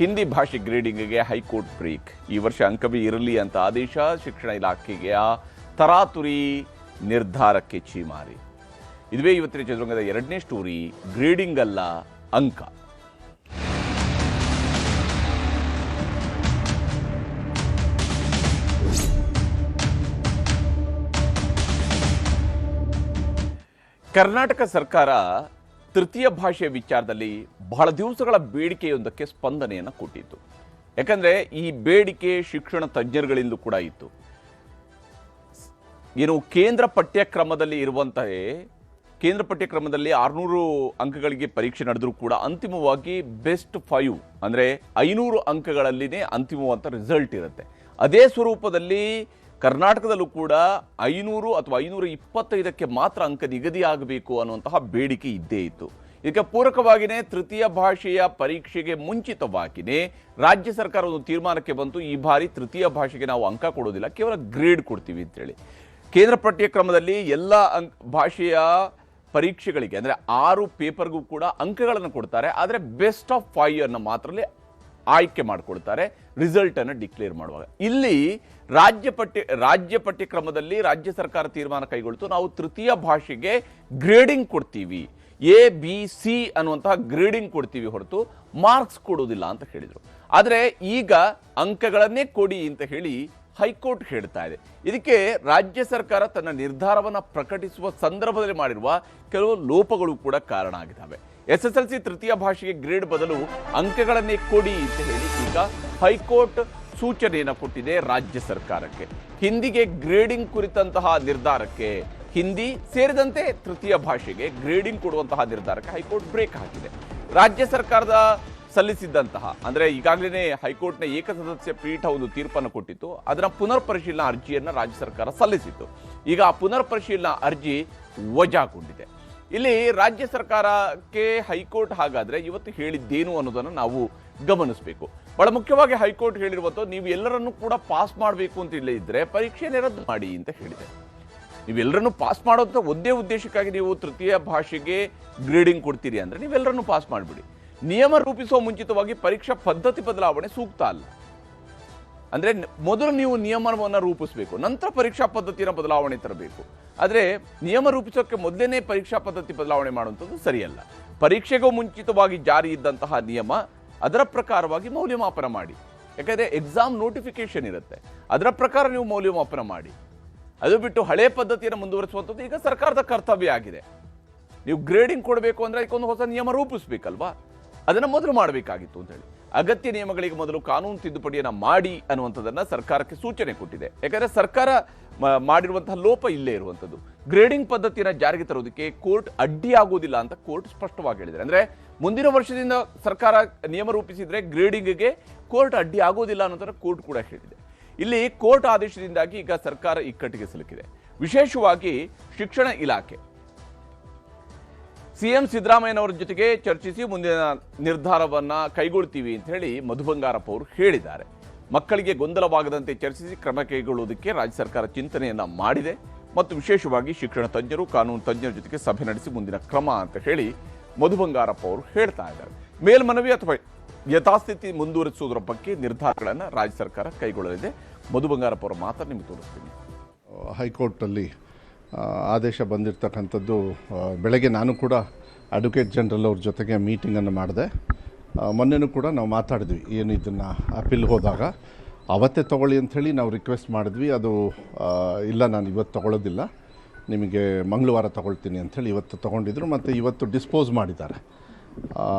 ಹಿಂದಿ ಭಾಷೆ ಗ್ರೇಡಿಂಗ್ಗೆ high court break. ಈ ವರ್ಷ ಅಂಕಬಿ ಇರಲಿ ಅಂತ ಆದೇಶ, ಶಿಕ್ಷಣ ಇಲಾಖೆಗೆ ತರಾತುರಿ ನಿರ್ಧಾರಕ್ಕೆ ಛೀಮಾರಿ. ಇದುವೇ ಇವತ್ತಿನ ಚದುರಂಗದ ಎರಡನೇ ಸ್ಟೋರಿ. ಗ್ರೇಡಿಂಗ್ ಅಲ್ಲ, ಅಂಕ. ಕರ್ನಾಟಕ ಸರ್ಕಾರ ತೃತೀಯ ಭಾಷೆಯ ವಿಚಾರದಲ್ಲಿ ಬಹಳ ದಿವಸಗಳ ಬೇಡಿಕೆಯೊಂದಕ್ಕೆ ಸ್ಪಂದನೆಯನ್ನು ಕೊಟ್ಟಿತ್ತು. ಯಾಕಂದರೆ ಈ ಬೇಡಿಕೆ ಶಿಕ್ಷಣ ತಜ್ಞರುಗಳಿಂದ ಕೂಡ ಇತ್ತು. ಏನು ಕೇಂದ್ರ ಪಠ್ಯಕ್ರಮದಲ್ಲಿ ಇರುವಂತಹ ಕೇಂದ್ರ ಪಠ್ಯಕ್ರಮದಲ್ಲಿ 600 ಅಂಕಗಳಿಗೆ ಪರೀಕ್ಷೆ ನಡೆದರೂ ಕೂಡ ಅಂತಿಮವಾಗಿ ಬೆಸ್ಟ್ 5 ಅಂದರೆ 500 ಅಂಕಗಳಲ್ಲಿನೇ ಅಂತಿಮವಾದ ರಿಸಲ್ಟ್ ಇರುತ್ತೆ. ಅದೇ ಸ್ವರೂಪದಲ್ಲಿ ಕರ್ನಾಟಕದಲ್ಲೂ ಕೂಡ 500 ಅಥವಾ 525ಕ್ಕೆ ಮಾತ್ರ ಅಂಕ ನಿಗದಿಯಾಗಬೇಕು ಅನ್ನುವಂತಹ ಬೇಡಿಕೆ ಇದ್ದೇ ಇತ್ತು. ಇದಕ್ಕೆ ಪೂರಕವಾಗಿಯೇ ತೃತೀಯ ಭಾಷೆಯ ಪರೀಕ್ಷೆಗೆ ಮುಂಚಿತವಾಗಿಯೇ ರಾಜ್ಯ ಸರ್ಕಾರ ಒಂದು ತೀರ್ಮಾನಕ್ಕೆ ಬಂತು. ಈ ಬಾರಿ ತೃತೀಯ ಭಾಷೆಗೆ ನಾವು ಅಂಕ ಕೊಡೋದಿಲ್ಲ, ಕೇವಲ ಗ್ರೇಡ್ ಕೊಡ್ತೀವಿ ಅಂತೇಳಿ. ಕೇಂದ್ರ ಪಠ್ಯಕ್ರಮದಲ್ಲಿ ಎಲ್ಲ ಭಾಷೆಯ ಪರೀಕ್ಷೆಗಳಿಗೆ ಅಂದರೆ 6 ಪೇಪರ್ಗೂ ಕೂಡ ಅಂಕಗಳನ್ನು ಕೊಡ್ತಾರೆ. ಆದರೆ ಬೆಸ್ಟ್ ಆಫ್ 5 ಅನ್ನು ಮಾತ್ರಲೇ ಆಯ್ಕೆ ಮಾಡಿಕೊಳ್ತಾರೆ ರಿಸಲ್ಟನ್ನು ಡಿಕ್ಲೇರ್ ಮಾಡುವಾಗ. ಇಲ್ಲಿ ರಾಜ್ಯ ಪಠ್ಯಕ್ರಮದಲ್ಲಿ ರಾಜ್ಯ ಸರ್ಕಾರ ತೀರ್ಮಾನ ಕೈಗೊಳ್ತು, ನಾವು ತೃತೀಯ ಭಾಷೆಗೆ ಗ್ರೇಡಿಂಗ್ ಕೊಡ್ತೀವಿ, ABC ಅನ್ನುವಂತಹ ಗ್ರೇಡಿಂಗ್ ಕೊಡ್ತೀವಿ ಹೊರತು ಮಾರ್ಕ್ಸ್ ಕೊಡೋದಿಲ್ಲ ಅಂತ ಹೇಳಿದರು. ಆದರೆ ಈಗ ಅಂಕಗಳನ್ನೇ ಕೊಡಿ ಅಂತ ಹೇಳಿ ಹೈಕೋರ್ಟ್ ಹೇಳ್ತಾ ಇದೆ. ಇದಕ್ಕೆ ರಾಜ್ಯ ಸರ್ಕಾರ ತನ್ನ ನಿರ್ಧಾರವನ್ನು ಪ್ರಕಟಿಸುವ ಸಂದರ್ಭದಲ್ಲಿ ಮಾಡಿರುವ ಕೆಲವು ಲೋಪಗಳು ಕೂಡ ಕಾರಣ ಆಗಿದ್ದಾವೆ. SSLC ತೃತೀಯ ಭಾಷೆಗೆ ಗ್ರೇಡ್ ಬದಲು ಅಂಕಗಳನ್ನೇ ಕೊಡಿ ಅಂತ ಹೇಳಿ ಈಗ ಹೈಕೋರ್ಟ್ ಸೂಚನೆಯನ್ನು ಕೊಟ್ಟಿದೆ ರಾಜ್ಯ ಸರ್ಕಾರಕ್ಕೆ. ಹಿಂದಿಗೆ ಗ್ರೇಡಿಂಗ್ ಕುರಿತಂತಹ ನಿರ್ಧಾರಕ್ಕೆ, ಹಿಂದಿ ಸೇರಿದಂತೆ ತೃತೀಯ ಭಾಷೆಗೆ ಗ್ರೇಡಿಂಗ್ ಕೊಡುವಂತಹ ನಿರ್ಧಾರಕ್ಕೆ ಹೈಕೋರ್ಟ್ ಬ್ರೇಕ್ ಹಾಕಿದೆ. ರಾಜ್ಯ ಸರ್ಕಾರದ ಸಲ್ಲಿಸಿದ್ದಂತಹ ಅಂದರೆ ಈಗಾಗಲೇ ಹೈಕೋರ್ಟ್ನ ಏಕಸದಸ್ಯ ಪೀಠ ಒಂದು ತೀರ್ಪನ್ನು ಕೊಟ್ಟಿತ್ತು. ಅದರ ಪುನರ್ ಪರಿಶೀಲನಾ ಅರ್ಜಿಯನ್ನು ರಾಜ್ಯ ಸರ್ಕಾರ ಸಲ್ಲಿಸಿತ್ತು. ಈಗ ಆ ಪುನರ್ ಪರಿಶೀಲನಾ ಅರ್ಜಿ ವಜಾಗೊಂಡಿದೆ. ಇಲ್ಲಿ ರಾಜ್ಯ ಸರ್ಕಾರಕ್ಕೆ ಹೈಕೋರ್ಟ್ ಹಾಗಾದರೆ ಇವತ್ತು ಹೇಳಿದ್ದೇನು ಅನ್ನೋದನ್ನು ನಾವು ಗಮನಿಸಬೇಕು. ಬಹಳ ಮುಖ್ಯವಾಗಿ ಹೈಕೋರ್ಟ್ ಹೇಳಿರುವಂಥದ್ದು, ನೀವು ಎಲ್ಲರನ್ನೂ ಕೂಡ ಪಾಸ್ ಮಾಡಬೇಕು ಅಂತ ಇಲ್ಲದಿದ್ದರೆ ಪರೀಕ್ಷೆಯನ್ನು ರದ್ದು ಮಾಡಿ ಅಂತ ಹೇಳಿದೆ. ನೀವೆಲ್ಲರನ್ನೂ ಪಾಸ್ ಮಾಡೋಂಥ ಒಂದೇ ಉದ್ದೇಶಕ್ಕಾಗಿ ನೀವು ತೃತೀಯ ಭಾಷೆಗೆ ಗ್ರೇಡಿಂಗ್ ಕೊಡ್ತೀರಿ ಅಂದರೆ ನೀವೆಲ್ಲರನ್ನೂ ಪಾಸ್ ಮಾಡಿಬಿಡಿ. ನಿಯಮ ರೂಪಿಸುವ ಮುಂಚಿತವಾಗಿ ಪರೀಕ್ಷಾ ಪದ್ಧತಿ ಬದಲಾವಣೆ ಸೂಕ್ತ ಅಲ್ಲ. ಅಂದರೆ ಮೊದಲು ನೀವು ನಿಯಮವನ್ನು ರೂಪಿಸಬೇಕು, ನಂತರ ಪರೀಕ್ಷಾ ಪದ್ಧತಿಯನ್ನು ಬದಲಾವಣೆ ತರಬೇಕು. ಆದರೆ ನಿಯಮ ರೂಪಿಸೋಕ್ಕೆ ಮೊದಲೇ ಪರೀಕ್ಷಾ ಪದ್ಧತಿ ಬದಲಾವಣೆ ಮಾಡುವಂಥದ್ದು ಸರಿಯಲ್ಲ. ಪರೀಕ್ಷೆಗೂ ಮುಂಚಿತವಾಗಿ ಜಾರಿ ಇದ್ದಂತಹ ನಿಯಮ, ಅದರ ಪ್ರಕಾರವಾಗಿ ಮೌಲ್ಯಮಾಪನ ಮಾಡಿ. ಯಾಕಂದರೆ ಎಕ್ಸಾಮ್ ನೋಟಿಫಿಕೇಶನ್ ಇರುತ್ತೆ, ಅದರ ಪ್ರಕಾರ ನೀವು ಮೌಲ್ಯಮಾಪನ ಮಾಡಿ. ಅದು ಬಿಟ್ಟು ಹಳೆ ಪದ್ಧತಿಯನ್ನು ಮುಂದುವರಿಸುವಂಥದ್ದು ಈಗ ಸರ್ಕಾರದ ಕರ್ತವ್ಯ ಆಗಿದೆ. ನೀವು ಗ್ರೇಡಿಂಗ್ ಕೊಡಬೇಕು ಅಂದರೆ ಅದಕ್ಕೊಂದು ಹೊಸ ನಿಯಮ ರೂಪಿಸಬೇಕಲ್ವಾ, ಅದನ್ನು ಮೊದಲು ಮಾಡಬೇಕಾಗಿತ್ತು ಅಂತ ಹೇಳಿ ಅಗತ್ಯ ನಿಯಮಗಳಿಗೆ ಮೊದಲು ಕಾನೂನು ತಿದ್ದುಪಡಿಯನ್ನು ಮಾಡಿ ಅನ್ನುವಂಥದ್ದನ್ನು ಸರ್ಕಾರಕ್ಕೆ ಸೂಚನೆ ಕೊಟ್ಟಿದೆ. ಯಾಕಂದರೆ ಸರ್ಕಾರ ಮಾಡಿರುವಂತಹ ಲೋಪ ಇಲ್ಲೇ ಇರುವಂಥದ್ದು. ಗ್ರೇಡಿಂಗ್ ಪದ್ಧತಿಯನ್ನು ಜಾರಿಗೆ ತರೋದಕ್ಕೆ ಕೋರ್ಟ್ ಅಡ್ಡಿಯಾಗುವುದಿಲ್ಲ ಅಂತ ಕೋರ್ಟ್ ಸ್ಪಷ್ಟವಾಗಿ ಹೇಳಿದ್ದಾರೆ. ಅಂದರೆ ಮುಂದಿನ ವರ್ಷದಿಂದ ಸರ್ಕಾರ ನಿಯಮ ರೂಪಿಸಿದರೆ ಗ್ರೇಡಿಂಗ್ಗೆ ಕೋರ್ಟ್ ಅಡ್ಡಿ ಆಗೋದಿಲ್ಲ ಅನ್ನೋದನ್ನು ಕೋರ್ಟ್ ಕೂಡ ಹೇಳಿದೆ. ಇಲ್ಲಿ ಕೋರ್ಟ್ ಆದೇಶದಿಂದಾಗಿ ಈಗ ಸರ್ಕಾರ ಇಕ್ಕಟ್ಟಿಗೆ ಸಿಲುಕಿದೆ. ವಿಶೇಷವಾಗಿ ಶಿಕ್ಷಣ ಇಲಾಖೆ CM ಸಿದ್ದರಾಮಯ್ಯನವರ ಜೊತೆಗೆ ಚರ್ಚಿಸಿ ಮುಂದಿನ ನಿರ್ಧಾರವನ್ನು ಕೈಗೊಳ್ತೀವಿ ಅಂತ ಹೇಳಿ ಮಧು ಬಂಗಾರಪ್ಪ ಅವರು ಹೇಳಿದ್ದಾರೆ. ಮಕ್ಕಳಿಗೆ ಗೊಂದಲವಾಗದಂತೆ ಚರ್ಚಿಸಿ ಕ್ರಮ ಕೈಗೊಳ್ಳುವುದಕ್ಕೆ ರಾಜ್ಯ ಸರ್ಕಾರ ಚಿಂತನೆಯನ್ನು ಮಾಡಿದೆ ಮತ್ತು ವಿಶೇಷವಾಗಿ ಶಿಕ್ಷಣ ತಜ್ಞರು, ಕಾನೂನು ತಜ್ಞರ ಜೊತೆಗೆ ಸಭೆ ನಡೆಸಿ ಮುಂದಿನ ಕ್ರಮ ಅಂತ ಹೇಳಿ ಮಧು ಬಂಗಾರಪ್ಪ ಅವರು ಹೇಳ್ತಾ ಇದ್ದಾರೆ. ಮೇಲ್ಮನವಿ ಅಥವಾ ಯಥಾಸ್ಥಿತಿ ಮುಂದುವರಿಸುವುದರ ಬಗ್ಗೆ ನಿರ್ಧಾರಗಳನ್ನು ರಾಜ್ಯ ಸರ್ಕಾರ ಕೈಗೊಳ್ಳಲಿದೆ. ಮಧು ಬಂಗಾರಪ್ಪ ಅವರ ಮಾತನ್ನು ನಿಮಗೆ ತೋರಿಸ್ತೀನಿ. ಹೈಕೋರ್ಟಲ್ಲಿ ಆದೇಶ ಬಂದಿರತಕ್ಕಂಥದ್ದು, ಬೆಳಗ್ಗೆ ನಾನು ಕೂಡ ಅಡ್ವೊಕೇಟ್ ಜನರಲ್ ಅವ್ರ ಜೊತೆಗೆ ಮೀಟಿಂಗನ್ನು ಮಾಡಿದೆ. ಮೊನ್ನೆನೂ ಕೂಡ ನಾವು ಮಾತಾಡಿದ್ವಿ, ಏನು ಇದನ್ನು ಅಪೀಲ್ ಹೋದಾಗ ಅವತ್ತೇ ತೊಗೊಳ್ಳಿ ಅಂಥೇಳಿ ನಾವು ರಿಕ್ವೆಸ್ಟ್ ಮಾಡಿದ್ವಿ. ಅದು ಇಲ್ಲ, ನಾನು ಇವತ್ತು ತೊಗೊಳ್ಳೋದಿಲ್ಲ, ನಿಮಗೆ ಮಂಗಳವಾರ ತೊಗೊಳ್ತೀನಿ ಅಂಥೇಳಿ ಇವತ್ತು ತೊಗೊಂಡಿದ್ರು. ಮತ್ತು ಇವತ್ತು ಡಿಸ್ಪೋಸ್ ಮಾಡಿದ್ದಾರೆ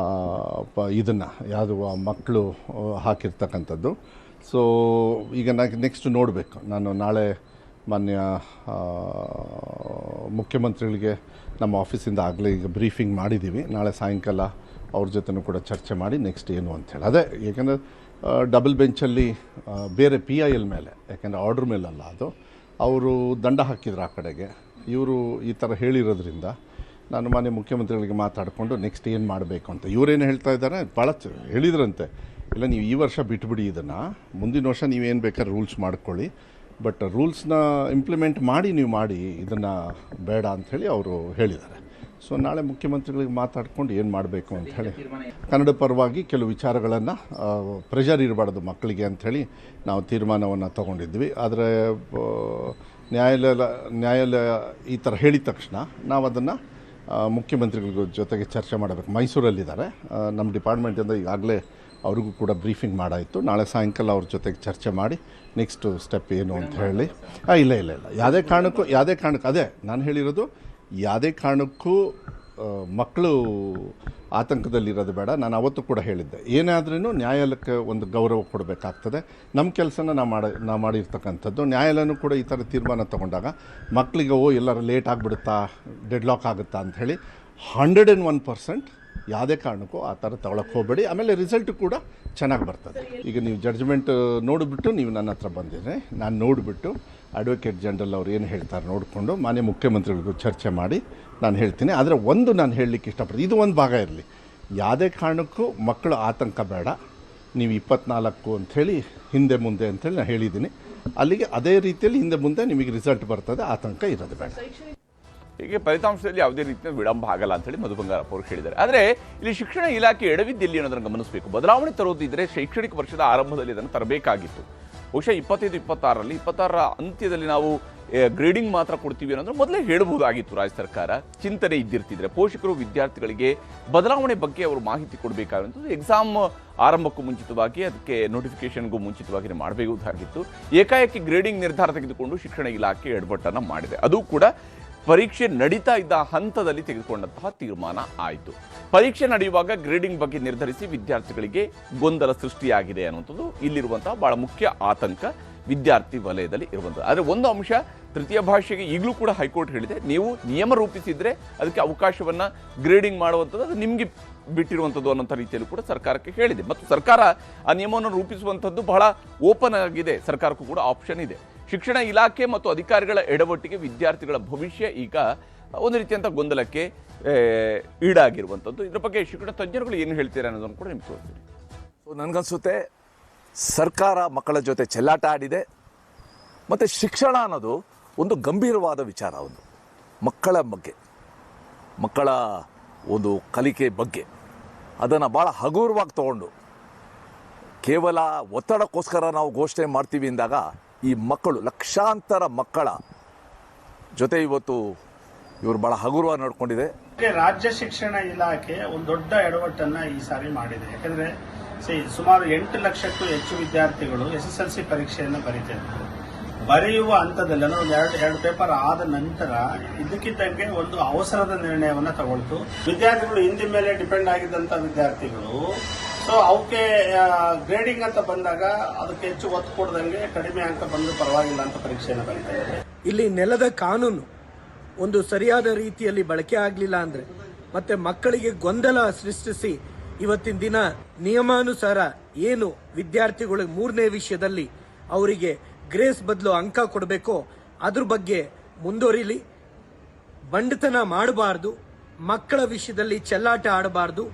ಇದನ್ನು, ಯಾವುದು ಮಕ್ಕಳು ಹಾಕಿರ್ತಕ್ಕಂಥದ್ದು. ಸೊ ಈಗ ನೆಕ್ಸ್ಟ್ ನೋಡಬೇಕು. ನಾನು ನಾಳೆ ಮಾನ್ಯ ಮುಖ್ಯಮಂತ್ರಿಗಳಿಗೆ ನಮ್ಮ ಆಫೀಸಿಂದ ಆಗಲೇ ಈಗ ಬ್ರೀಫಿಂಗ್ ಮಾಡಿದ್ದೀವಿ. ನಾಳೆ ಸಾಯಂಕಾಲ ಅವ್ರ ಜೊತೆನೂ ಕೂಡ ಚರ್ಚೆ ಮಾಡಿ ನೆಕ್ಸ್ಟ್ ಏನು ಅಂಥೇಳಿ. ಅದೇ ಏಕೆಂದರೆ ಡಬಲ್ ಬೆಂಚಲ್ಲಿ ಬೇರೆ PIL ಮೇಲೆ, ಯಾಕೆಂದರೆ ಆರ್ಡ್ರ್ ಮೇಲಲ್ಲ, ಅದು ಅವರು ದಂಡ ಹಾಕಿದ್ರು ಆ ಕಡೆಗೆ. ಇವರು ಈ ಥರ ಹೇಳಿರೋದ್ರಿಂದ ನಾನು ಮಾನ್ಯ ಮುಖ್ಯಮಂತ್ರಿಗಳಿಗೆ ಮಾತಾಡಿಕೊಂಡು ನೆಕ್ಸ್ಟ್ ಏನು ಮಾಡಬೇಕು ಅಂತ. ಇವರೇನು ಹೇಳ್ತಾ ಇದ್ದಾರೆ, ಭಾಳ ಹೇಳಿದ್ರಂತೆ, ಇಲ್ಲ ನೀವು ಈ ವರ್ಷ ಬಿಟ್ಬಿಡಿ, ಇದನ್ನು ಮುಂದಿನ ವರ್ಷ ನೀವೇನು ಬೇಕಾದ್ರೆ ರೂಲ್ಸ್ ಮಾಡ್ಕೊಳ್ಳಿ, ಬಟ್ ರೂಲ್ಸ್ನ ಇಂಪ್ಲಿಮೆಂಟ್ ಮಾಡಿ ನೀವು ಮಾಡಿ, ಇದನ್ನು ಬೇಡ ಅಂಥೇಳಿ ಅವರು ಹೇಳಿದ್ದಾರೆ. ಸೊ ನಾಳೆ ಮುಖ್ಯಮಂತ್ರಿಗಳಿಗೆ ಮಾತಾಡ್ಕೊಂಡು ಏನು ಮಾಡಬೇಕು ಅಂತ ಹೇಳಿ ಕನ್ನಡ ಪರವಾಗಿ ಕೆಲವು ವಿಚಾರಗಳನ್ನು ಪ್ರೆಷರ್ ಇರಬಾರ್ದು ಮಕ್ಕಳಿಗೆ ಅಂಥೇಳಿ ನಾವು ತೀರ್ಮಾನವನ್ನು ತಗೊಂಡಿದ್ವಿ. ಆದರೆ ನ್ಯಾಯಾಲಯ ಈ ಥರ ಹೇಳಿದ ತಕ್ಷಣ ನಾವು ಅದನ್ನು ಮುಖ್ಯಮಂತ್ರಿಗಳ ಜೊತೆಗೆ ಚರ್ಚೆ ಮಾಡಬೇಕು. ಮೈಸೂರಲ್ಲಿದ್ದಾರೆ, ನಮ್ಮ ಡಿಪಾರ್ಟ್ಮೆಂಟಿಂದ ಈಗಾಗಲೇ ಅವ್ರಿಗೂ ಕೂಡ ಬ್ರೀಫಿಂಗ್ ಮಾಡಾಯಿತು. ನಾಳೆ ಸಾಯಂಕಾಲ ಅವ್ರ ಜೊತೆಗೆ ಚರ್ಚೆ ಮಾಡಿ ನೆಕ್ಸ್ಟ್ ಸ್ಟೆಪ್ ಏನು ಅಂತ ಹೇಳಿ. ಇಲ್ಲ ಯಾವುದೇ ಕಾರಣಕ್ಕೂ ಅದೇ ನಾನು ಹೇಳಿರೋದು, ಯಾವುದೇ ಕಾರಣಕ್ಕೂ ಮಕ್ಕಳು ಆತಂಕದಲ್ಲಿರೋದು ಬೇಡ. ನಾನು ಅವತ್ತು ಕೂಡ ಹೇಳಿದ್ದೆ, ಏನಾದ್ರೂ ನ್ಯಾಯಾಲಯಕ್ಕೆ ಒಂದು ಗೌರವ ಕೊಡಬೇಕಾಗ್ತದೆ. ನಮ್ಮ ಕೆಲಸನ ನಾವು ಮಾಡಿರ್ತಕ್ಕಂಥದ್ದು. ನ್ಯಾಯಾಲಯನೂ ಕೂಡ ಈ ಥರ ತೀರ್ಮಾನ ತೊಗೊಂಡಾಗ ಮಕ್ಕಳಿಗೆ ಎಲ್ಲರೂ ಲೇಟ್ ಆಗಿಬಿಡುತ್ತಾ, ಡೆಡ್ಲಾಕ್ ಆಗುತ್ತಾ ಅಂಥೇಳಿ 101% ಯಾವುದೇ ಕಾರಣಕ್ಕೂ ಆ ಥರ ತಗೊಳಕ್ಕೆ ಹೋಗಬೇಡಿ. ಆಮೇಲೆ ರಿಸಲ್ಟ್ ಕೂಡ ಚೆನ್ನಾಗಿ ಬರ್ತದೆ. ಈಗ ನೀವು ಜಡ್ಜ್ಮೆಂಟ್ ನೋಡಿಬಿಟ್ಟು ನೀವು ನನ್ನ ಹತ್ರ ಬಂದಿದ್ರೆ ನಾನು ನೋಡಿಬಿಟ್ಟು ಅಡ್ವೊಕೇಟ್ ಜನರಲ್ ಅವ್ರು ಏನು ಹೇಳ್ತಾರೆ ನೋಡಿಕೊಂಡು ಮಾನ್ಯ ಮುಖ್ಯಮಂತ್ರಿಗಳಿಗೂ ಚರ್ಚೆ ಮಾಡಿ ನಾನು ಹೇಳ್ತೀನಿ. ಆದರೆ ಒಂದು ನಾನು ಹೇಳಲಿಕ್ಕೆ ಇಷ್ಟಪಡ್ತೀನಿ, ಇದು ಒಂದು ಭಾಗ ಇರಲಿ, ಯಾವುದೇ ಕಾರಣಕ್ಕೂ ಮಕ್ಕಳು ಆತಂಕ ಬೇಡ. ನೀವು 24 ಅಂಥೇಳಿ ಹಿಂದೆ ಮುಂದೆ ಅಂಥೇಳಿ ನಾನು ಹೇಳಿದ್ದೀನಿ. ಅಲ್ಲಿಗೆ ಅದೇ ರೀತಿಯಲ್ಲಿ ಹಿಂದೆ ಮುಂದೆ ನಿಮಗೆ ರಿಸಲ್ಟ್ ಬರ್ತದೆ, ಆತಂಕ ಇರೋದು ಬೇಡ. ಹೀಗೆ ಫಲಿತಾಂಶದಲ್ಲಿ ಯಾವುದೇ ರೀತಿಯ ವಿಳಂಬ ಆಗಲ್ಲ ಅಂತೇಳಿ ಮಧು ಬಂಗಾರಪ್ಪ ಅವರು ಹೇಳಿದ್ದಾರೆ. ಆದರೆ ಇಲ್ಲಿ ಶಿಕ್ಷಣ ಇಲಾಖೆ ಎಡವಿದ್ದೆಲ್ಲಿ ಅನ್ನೋದನ್ನು ಗಮನಿಸಬೇಕು. ಬದಲಾವಣೆ ತರೋದಿದ್ದರೆ ಶೈಕ್ಷಣಿಕ ವರ್ಷದ ಆರಂಭದಲ್ಲಿ ಅದನ್ನು ತರಬೇಕಾಗಿತ್ತು. ಬಹುಶಃ 25-26ರಲ್ಲಿ 26ರ ಅಂತ್ಯದಲ್ಲಿ ನಾವು ಗ್ರೇಡಿಂಗ್ ಮಾತ್ರ ಕೊಡ್ತೀವಿ ಅನ್ನೋದ್ರೆ ಮೊದಲೇ ಹೇಳಬಹುದಾಗಿತ್ತು. ರಾಜ್ಯ ಸರ್ಕಾರ ಚಿಂತನೆ ಇದ್ದಿರ್ತಿದ್ರೆ ಪೋಷಕರು ವಿದ್ಯಾರ್ಥಿಗಳಿಗೆ ಬದಲಾವಣೆ ಬಗ್ಗೆ ಅವರು ಮಾಹಿತಿ ಕೊಡಬೇಕಾದಂಥದ್ದು ಎಕ್ಸಾಮ್ ಆರಂಭಕ್ಕೂ ಮುಂಚಿತವಾಗಿ, ಅದಕ್ಕೆ ನೋಟಿಫಿಕೇಶನ್ಗೂ ಮುಂಚಿತವಾಗಿ ಮಾಡಬೇಕಾಗಿತ್ತು. ಏಕಾಏಕಿ ಗ್ರೇಡಿಂಗ್ ನಿರ್ಧಾರ ತೆಗೆದುಕೊಂಡು ಶಿಕ್ಷಣ ಇಲಾಖೆ ಎಡವಟ್ಟನ್ನು ಮಾಡಿದೆ. ಅದು ಕೂಡ ಪರೀಕ್ಷೆ ನಡೀತಾ ಇದ್ದ ಹಂತದಲ್ಲಿ ತೆಗೆದುಕೊಂಡಂತಹ ತೀರ್ಮಾನ ಆಯಿತು. ಪರೀಕ್ಷೆ ನಡೆಯುವಾಗ ಗ್ರೇಡಿಂಗ್ ಬಗ್ಗೆ ನಿರ್ಧರಿಸಿ ವಿದ್ಯಾರ್ಥಿಗಳಿಗೆ ಗೊಂದಲ ಸೃಷ್ಟಿಯಾಗಿದೆ ಅನ್ನುವಂಥದ್ದು ಇಲ್ಲಿರುವಂತಹ ಬಹಳ ಮುಖ್ಯ ಆತಂಕ ವಿದ್ಯಾರ್ಥಿ ವಲಯದಲ್ಲಿ ಇರುವಂಥದ್ದು. ಆದರೆ ಒಂದು ಅಂಶ, ತೃತೀಯ ಭಾಷೆಗೆ ಈಗಲೂ ಕೂಡ ಹೈಕೋರ್ಟ್ ಹೇಳಿದೆ, ನೀವು ನಿಯಮ ರೂಪಿಸಿದ್ರೆ ಅದಕ್ಕೆ ಅವಕಾಶವನ್ನು ಗ್ರೇಡಿಂಗ್ ಮಾಡುವಂಥದ್ದು ಅದು ನಿಮಗೆ ಬಿಟ್ಟಿರುವಂಥದ್ದು ಅನ್ನೋಂಥ ರೀತಿಯಲ್ಲಿ ಕೂಡ ಸರ್ಕಾರಕ್ಕೆ ಹೇಳಿದೆ. ಮತ್ತು ಸರ್ಕಾರ ಆ ನಿಯಮವನ್ನು ರೂಪಿಸುವಂಥದ್ದು ಬಹಳ ಓಪನ್ ಆಗಿದೆ, ಸರ್ಕಾರಕ್ಕೂ ಕೂಡ ಆಪ್ಷನ್ ಇದೆ. ಶಿಕ್ಷಣ ಇಲಾಖೆ ಮತ್ತು ಅಧಿಕಾರಿಗಳ ಎಡವಟ್ಟಿಗೆ ವಿದ್ಯಾರ್ಥಿಗಳ ಭವಿಷ್ಯ ಈಗ ಒಂದು ರೀತಿಯಂಥ ಗೊಂದಲಕ್ಕೆ ಈಡಾಗಿರುವಂಥದ್ದು. ಇದರ ಬಗ್ಗೆ ಶಿಕ್ಷಣ ತಜ್ಞರುಗಳು ಏನು ಹೇಳ್ತಾರೆ ಅನ್ನೋದನ್ನು ಕೂಡ ನಿಮ್ಗೆ ತೋರಿಸ್ತೀನಿ. ನನಗನ್ಸುತ್ತೆ ಸರ್ಕಾರ ಮಕ್ಕಳ ಜೊತೆ ಚೆಲ್ಲಾಟ ಆಡಿದೆ. ಮತ್ತು ಶಿಕ್ಷಣ ಅನ್ನೋದು ಒಂದು ಗಂಭೀರವಾದ ವಿಚಾರ. ಒಂದು ಮಕ್ಕಳ ಬಗ್ಗೆ, ಮಕ್ಕಳ ಒಂದು ಕಲಿಕೆ ಬಗ್ಗೆ ಅದನ್ನು ಭಾಳ ಹಗುರವಾಗಿ ತಗೊಂಡು ಕೇವಲ ಒತ್ತಡಕ್ಕೋಸ್ಕರ ನಾವು ಘೋಷಣೆ ಮಾಡ್ತೀವಿ ಅಂದಾಗ ಈ ಮಕ್ಕಳು, ಲಕ್ಷಾಂತರ ಮಕ್ಕಳ ಜೊತೆ ಇವತ್ತು ಇವರು ಬಹಳ ಹಗುರವಾಗಿ ನಡ್ಕೊಂಡಿದೆ. ರಾಜ್ಯ ಶಿಕ್ಷಣ ಇಲಾಖೆ ಒಂದು ದೊಡ್ಡ ಎಡವಟ್ಟನ್ನ ಈ ಸಾರಿ ಮಾಡಿದೆ. ಯಾಕಂದ್ರೆ ಸುಮಾರು 8 ಲಕ್ಷಕ್ಕೂ ಹೆಚ್ಚು ವಿದ್ಯಾರ್ಥಿಗಳು SSLC ಪರೀಕ್ಷೆಯನ್ನು ಬರೀತಿದ್ರು. ಬರೆಯುವ ಹಂತದಲ್ಲಿ ಅಂದ್ರೆ ಒಂದು ಎರಡು ಪೇಪರ್ ಆದ ನಂತರ ಇದಕ್ಕಿದ್ದಂಗೆ ಒಂದು ಅವಸರದ ನಿರ್ಣಯವನ್ನ ತಗೊಳ್ತು. ವಿದ್ಯಾರ್ಥಿಗಳು ಹಿಂದಿ ಮೇಲೆ ಡಿಪೆಂಡ್ ಆಗಿದ್ದಂತ ವಿದ್ಯಾರ್ಥಿಗಳು, ಸೊ ಅವಕ್ಕೆ ಗ್ರೇಡಿಂಗ್ ಅಂತ ಬಂದಾಗ ಅದಕ್ಕೆ ಹೆಚ್ಚು ಒತ್ತು ಕೊಡದಂಗೆ ಕಡಿಮೆ ಅಂಕ ಬಂದು ಪರವಾಗಿಲ್ಲ ಅಂತ ಪರೀಕ್ಷೆಯನ್ನು ಬರೀತಾ ಇದ್ದಾರೆ. ಇಲ್ಲಿ ನೆಲದ ಕಾನೂನು ಒಂದು ಸರಿಯಾದ ರೀತಿಯಲ್ಲಿ ಬಳಕೆ ಆಗಲಿಲ್ಲ ಅಂದ್ರೆ ಮತ್ತೆ ಮಕ್ಕಳಿಗೆ ಗೊಂದಲ ಸೃಷ್ಟಿಸಿ ಇವತ್ತಿನ ದಿನ ನಿಯಮಾನುಸಾರ ಏನು ವಿದ್ಯಾರ್ಥಿಗಳು 3ನೇ ವಿಷಯದಲ್ಲಿ ಅವರಿಗೆ ಗ್ರೇಸ್ ಬದಲು ಅಂಕ ಕೊಡಬೇಕೋ ಅದ್ರ ಬಗ್ಗೆ ಮುಂದುವರಿಲಿ. ಬಂಡತನ ಮಾಡಬಾರ್ದು, ಮಕ್ಕಳ ವಿಷಯದಲ್ಲಿ ಚೆಲ್ಲಾಟ ಆಡಬಾರ್ದು.